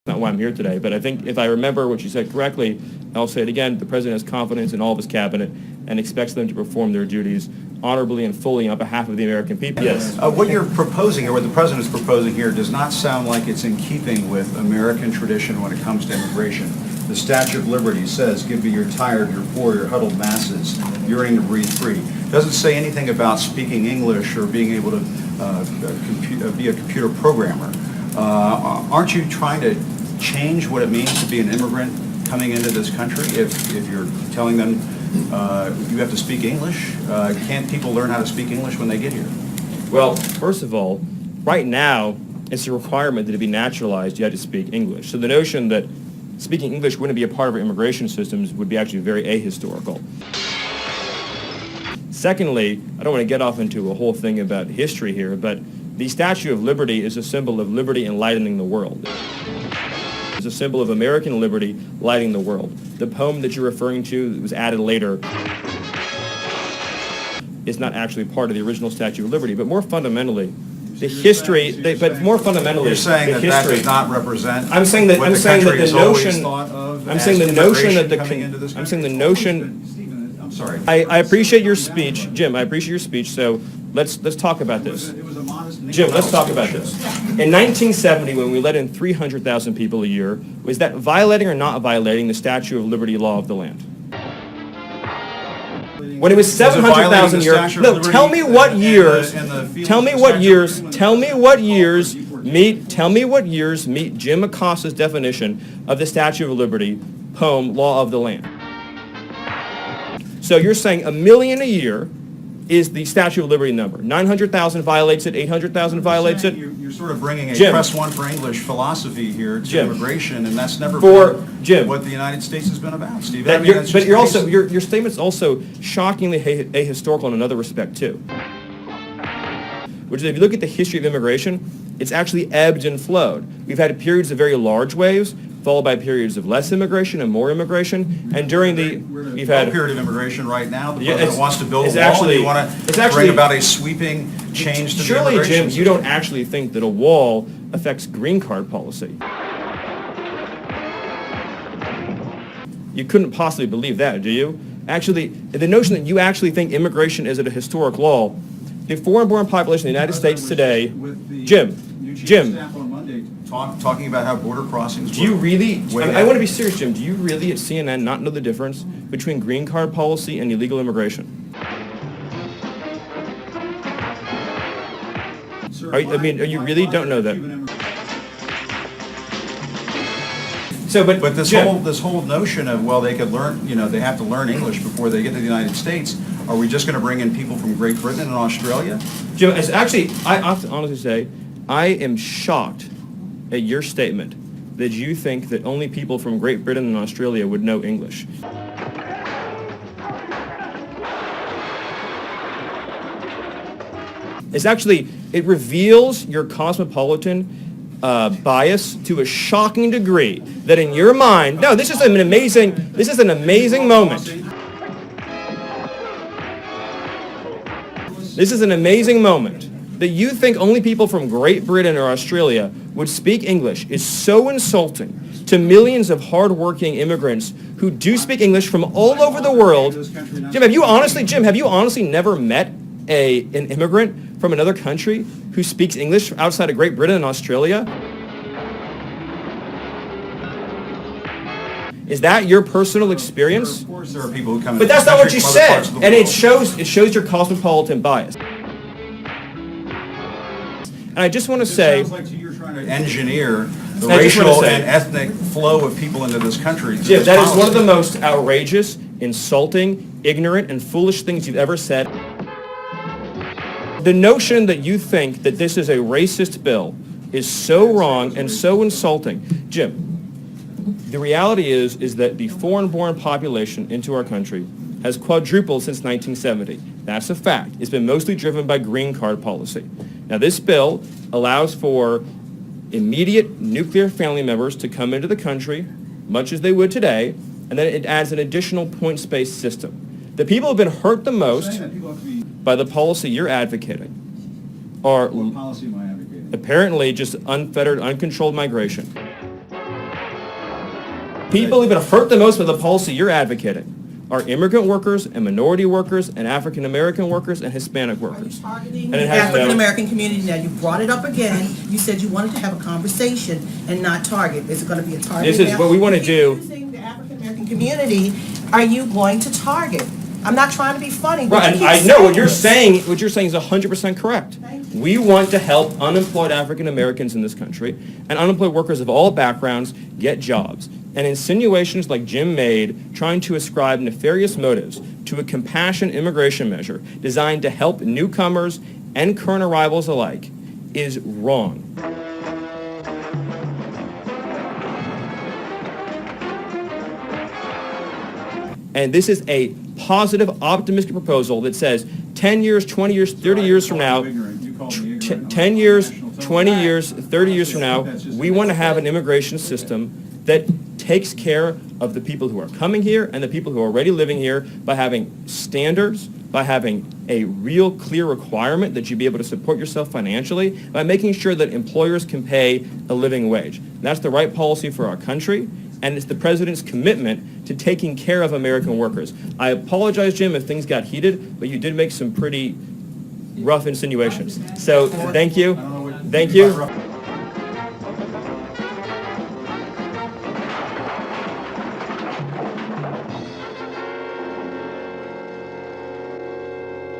Not why I'm here today, but I think if I remember what you said correctly, I'll say it again, the president has confidence in all of his cabinet and expects them to perform their duties honorably and fully on behalf of the American people. Yes. What you're proposing, or what the president is proposing here, does not sound like it's in keeping with American tradition when it comes to immigration. The Statue of Liberty says, give me your tired, your poor, your huddled masses, yearning to breathe free. It doesn't say anything about speaking English or being able to be a computer programmer. Aren't you trying to change what it means to be an immigrant coming into this country if you're telling them you have to speak English? Can't people learn how to speak English when they get here? Well, first of all, right now, it's a requirement that to be naturalized, you have to speak English. So the notion that speaking English wouldn't be a part of our immigration systems would be actually very ahistorical. Secondly, I don't want to get off into a whole thing about history here, but the Statue of Liberty is a symbol of liberty enlightening the world. It's a symbol of American liberty lighting the world. The poem that you're referring to that was added later is not actually part of the original Statue of Liberty, but more fundamentally, the history. More fundamentally, you're saying the that history, that does not represent. I'm saying that. What I'm the saying that country the has always notion. thought of I'm as saying the notion that the. coming into this I'm saying the country? notion. Stephen, I'm sorry. I appreciate your speech, Jim. I appreciate your speech. So let's talk about this. It was a modest Jim, let's talk about this. In 1970, when we let in 300,000 people a year, was that violating or not violating the Statue of Liberty law of the land? When it was 700,000 years. No, tell me what years. Tell me what years. Tell me what years meet. Tell me what years meet Jim Acosta's definition of the Statue of Liberty poem, Law of the Land. So you're saying 1 million a year is the Statue of Liberty number. 900,000 violates it, 800,000 violates it. You're sort of bringing a Jim. press one for English philosophy here to Jim. immigration, and that's never been Jim. what the United States has been about, Steve. That I mean, you're, that's but just you're basic. also your statement's also shockingly ahistorical in another respect too. Which is, if you look at the history of immigration, it's actually ebbed and flowed. We've had periods of very large waves, followed by periods of less immigration and more immigration. And during the we've had a period of immigration right now. The Yeah, president wants to build a wall, actually, and you want to bring about a sweeping change to the surely, immigration Jim, system. you don't actually think that a wall affects green card policy. You couldn't possibly believe that, do you? Actually, the notion that you actually think immigration is at a historic law, the foreign-born population in the United States today, Jim, Staff on Monday talking about how border crossings. do you really, way I want to out. be serious, Jim, do you really at CNN not know the difference between green card policy and illegal immigration? Sir, you really don't know that? So, But this Jim, whole notion of, well, they could learn, they have to learn English before they get to the United States. Are we just going to bring in people from Great Britain and Australia? Jim, actually, I have to honestly say, I am shocked at your statement that you think that only people from Great Britain and Australia would know English. It reveals your cosmopolitan bias to a shocking degree that in your mind, no, this is an amazing moment. This is an amazing moment. That you think only people from Great Britain or Australia would speak English is so insulting to millions of hardworking immigrants who do speak English from all over the world. Jim, have you honestly never met an immigrant from another country who speaks English outside of Great Britain and Australia? Is that your personal experience? Of course, there are people who come. But that's not what you said, and it shows your cosmopolitan bias. And I just want to say, it sounds like you're trying to engineer the racial and ethnic flow of people into this country. Jim, that is one of the most outrageous, insulting, ignorant, and foolish things you've ever said. The notion that you think that this is a racist bill is so wrong and so insulting. Jim, the reality is that the foreign-born population into our country has quadrupled since 1970. That's a fact. It's been mostly driven by green card policy. Now, this bill allows for immediate nuclear family members to come into the country, much as they would today, and then it adds an additional points-based system. The people who have been hurt the most by the policy you're advocating are What policy am I advocating? apparently just unfettered, uncontrolled migration. People who've been hurt the most by the policy you're advocating are immigrant workers and minority workers and African American workers and Hispanic workers. Targeting And the it has African no- American community. Now you brought it up again. You said you wanted to have a conversation and not target. Is it going to be a target? This is now? what we want to You keep do. using the African American community. Are you going to target? I'm not trying to be funny. But Right, you and keep I know what you're this. saying. What you're saying is 100% correct. Thank We want to help unemployed African Americans in this country and unemployed workers of all backgrounds get jobs. And insinuations like Jim made, trying to ascribe nefarious motives to a compassion immigration measure designed to help newcomers and current arrivals alike, is wrong. And this is a positive, optimistic proposal that says 10 years, 20 years, 30 years from now, 10 years, 20 years, 30 years from now, we want to have an immigration system that takes care of the people who are coming here and the people who are already living here by having standards, by having a real clear requirement that you be able to support yourself financially, by making sure that employers can pay a living wage. And that's the right policy for our country, and it's the president's commitment to taking care of American workers. I apologize, Jim, if things got heated, but you did make some pretty rough insinuations. So thank you. Thank you.